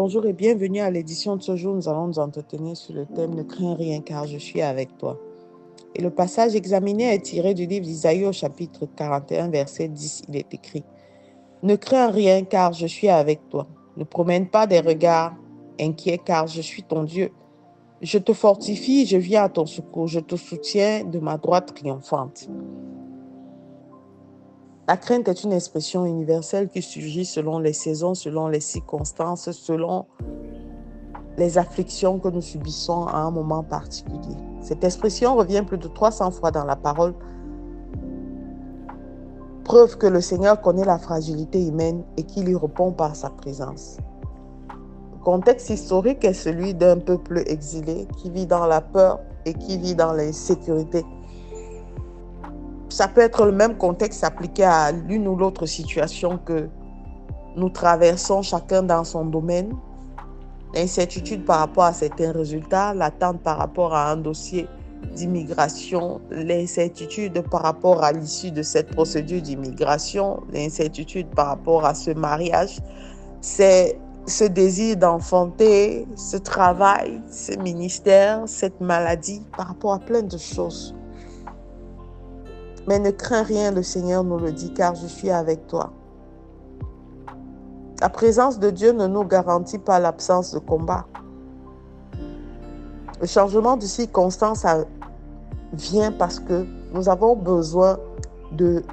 Bonjour et bienvenue à l'édition de ce jour. Nous allons nous entretenir sur le thème « Ne crains rien car je suis avec toi ». Et le passage examiné est tiré du livre d'Isaïe au chapitre 41, verset 10. Il est écrit « Ne crains rien car je suis avec toi. Ne promène pas des regards inquiets car je suis ton Dieu. Je te fortifie, je viens à ton secours, je te soutiens de ma droite triomphante. » La crainte est une expression universelle qui surgit selon les saisons, selon les circonstances, selon les afflictions que nous subissons à un moment particulier. Cette expression revient plus de 300 fois dans la parole, preuve que le Seigneur connaît la fragilité humaine et qu'il y répond par sa présence. Le contexte historique est celui d'un peuple exilé qui vit dans la peur et qui vit dans l'insécurité. Ça peut être le même contexte appliqué à l'une ou l'autre situation que nous traversons chacun dans son domaine. L'incertitude par rapport à certains résultats, l'attente par rapport à un dossier d'immigration, l'incertitude par rapport à l'issue de cette procédure d'immigration, l'incertitude par rapport à ce mariage, c'est ce désir d'enfanter, ce travail, ce ministère, cette maladie, par rapport à plein de choses. Mais ne crains rien, le Seigneur nous le dit, car je suis avec toi. La présence de Dieu ne nous garantit pas l'absence de combat. Le changement de circonstance vient parce que nous avons besoin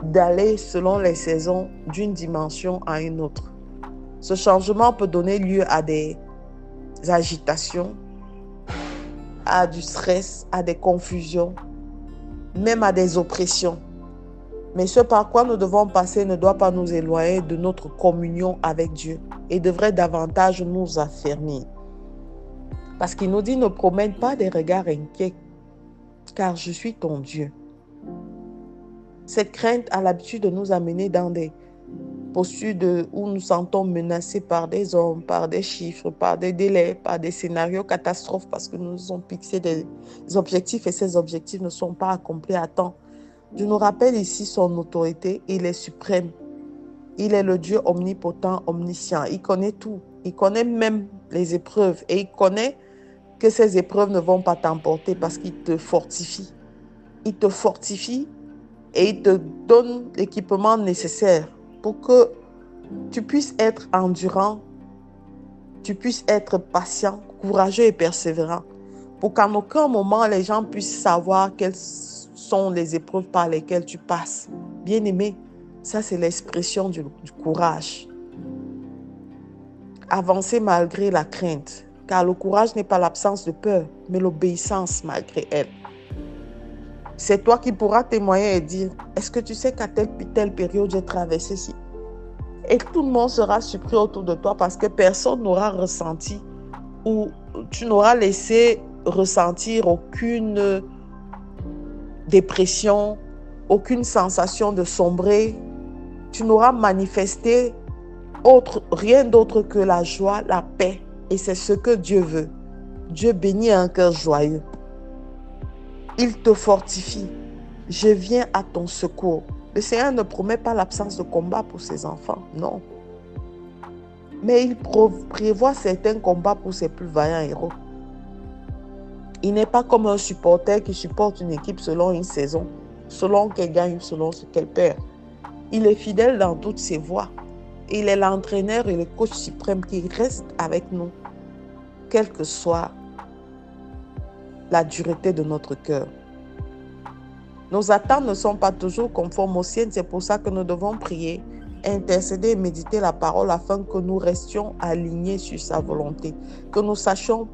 d'aller selon les saisons d'une dimension à une autre. Ce changement peut donner lieu à des agitations, à du stress, à des confusions, même à des oppressions. Mais ce par quoi nous devons passer ne doit pas nous éloigner de notre communion avec Dieu et devrait davantage nous affermir. Parce qu'il nous dit, ne promène pas des regards inquiets, car je suis ton Dieu. Cette crainte a l'habitude de nous amener dans des postures où nous sentons menacés par des hommes, par des chiffres, par des délais, par des scénarios catastrophes, parce que nous nous sommes fixés des objectifs et ces objectifs ne sont pas accomplis à temps. Je nous rappelle ici son autorité, il est suprême. Il est le Dieu omnipotent, omniscient. Il connaît tout. Il connaît même les épreuves et il connaît que ces épreuves ne vont pas t'emporter parce qu'il te fortifie. Il te fortifie et il te donne l'équipement nécessaire pour que tu puisses être endurant, tu puisses être patient, courageux et persévérant. Pour qu'en aucun moment, les gens puissent savoir quelles sont les épreuves par lesquelles tu passes. Bien-aimé, ça c'est l'expression du courage. Avancer malgré la crainte, car le courage n'est pas l'absence de peur, mais l'obéissance malgré elle. C'est toi qui pourras témoigner et dire, est-ce que tu sais qu'à telle période j'ai traversé ci? Et tout le monde sera surpris autour de toi parce que personne n'aura ressenti ou tu n'auras laissé ressentir aucune dépression, aucune sensation de sombrer. Tu n'auras manifesté rien d'autre que la joie, la paix. Et c'est ce que Dieu veut. Dieu bénit un cœur joyeux. Il te fortifie. Je viens à ton secours. Le Seigneur ne promet pas l'absence de combat pour ses enfants, non. Mais il prévoit certains combats pour ses plus vaillants héros. Il n'est pas comme un supporter qui supporte une équipe selon une saison, selon qu'elle gagne, selon ce qu'elle perd. Il est fidèle dans toutes ses voies. Il est l'entraîneur et le coach suprême qui reste avec nous, quelle que soit la dureté de notre cœur. Nos attentes ne sont pas toujours conformes aux siennes, c'est pour ça que nous devons prier, intercéder et méditer la parole afin que nous restions alignés sur sa volonté, que nous sachions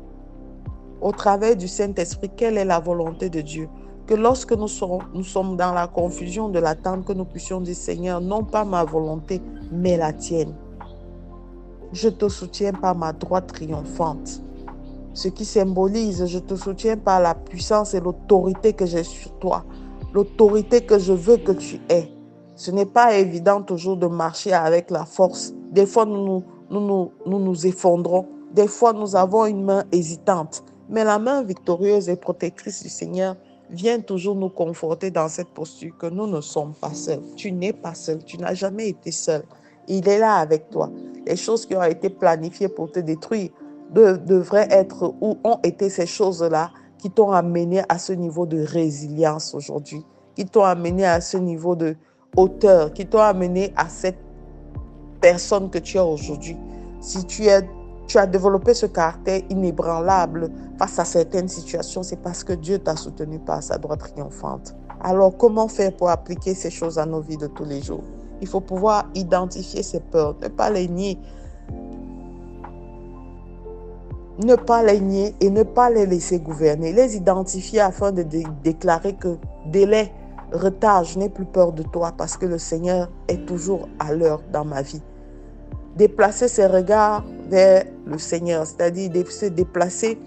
au travers du Saint-Esprit quelle est la volonté de Dieu, que lorsque nous sommes dans la confusion de l'attente, que nous puissions dire Seigneur, non pas ma volonté, mais la tienne. Je te soutiens par ma droite triomphante. Ce qui symbolise, je te soutiens par la puissance et l'autorité que j'ai sur toi, l'autorité que je veux que tu aies. Ce n'est pas évident toujours de marcher avec la force. Des fois, nous nous effondrons. Des fois, nous avons une main hésitante. Mais la main victorieuse et protectrice du Seigneur vient toujours nous conforter dans cette posture que nous ne sommes pas seuls. Tu n'es pas seul. Tu n'as jamais été seul. Il est là avec toi. Les choses qui ont été planifiées pour te détruire devraient être ou ont été ces choses-là qui t'ont amené à ce niveau de résilience aujourd'hui, qui t'ont amené à ce niveau de hauteur, qui t'ont amené à cette personne que tu es aujourd'hui. Si tu as développé ce caractère inébranlable face à certaines situations, c'est parce que Dieu t'a soutenu par sa droite triomphante. Alors, comment faire pour appliquer ces choses à nos vies de tous les jours? Il faut pouvoir identifier ces peurs, ne pas les nier. Ne pas les nier et ne pas les laisser gouverner. Les identifier afin de déclarer que délai, retard, je n'ai plus peur de toi parce que le Seigneur est toujours à l'heure dans ma vie. Déplacer ses regards vers le Seigneur, c'est-à-dire se déplacer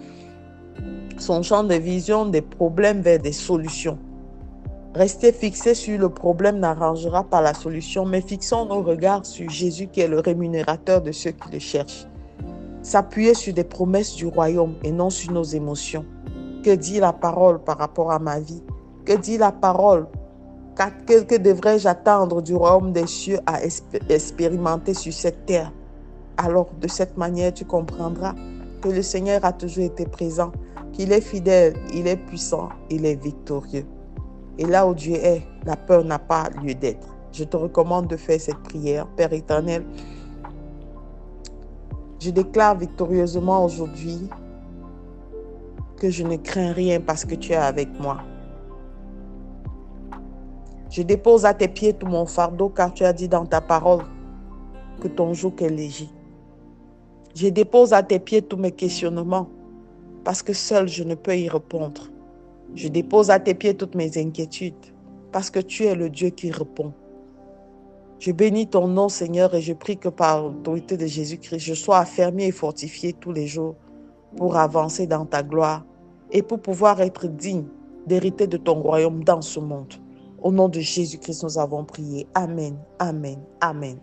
son champ de vision des problèmes vers des solutions. Rester fixé sur le problème n'arrangera pas la solution, mais fixons nos regards sur Jésus qui est le rémunérateur de ceux qui le cherchent. S'appuyer sur des promesses du royaume et non sur nos émotions. Que dit la parole par rapport à ma vie? Que dit la parole? Que devrais-je attendre du royaume des cieux à expérimenter sur cette terre? Alors, de cette manière, tu comprendras que le Seigneur a toujours été présent, qu'il est fidèle, il est puissant, il est victorieux. Et là où Dieu est, la peur n'a pas lieu d'être. Je te recommande de faire cette prière. Père éternel, je déclare victorieusement aujourd'hui que je ne crains rien parce que tu es avec moi. Je dépose à tes pieds tout mon fardeau car tu as dit dans ta parole que ton joug est léger. Je dépose à tes pieds tous mes questionnements parce que seul je ne peux y répondre. Je dépose à tes pieds toutes mes inquiétudes parce que tu es le Dieu qui répond. Je bénis ton nom, Seigneur, et je prie que par l'autorité de Jésus-Christ, je sois affermi et fortifié tous les jours pour avancer dans ta gloire et pour pouvoir être digne d'hériter de ton royaume dans ce monde. Au nom de Jésus-Christ, nous avons prié. Amen, amen, amen.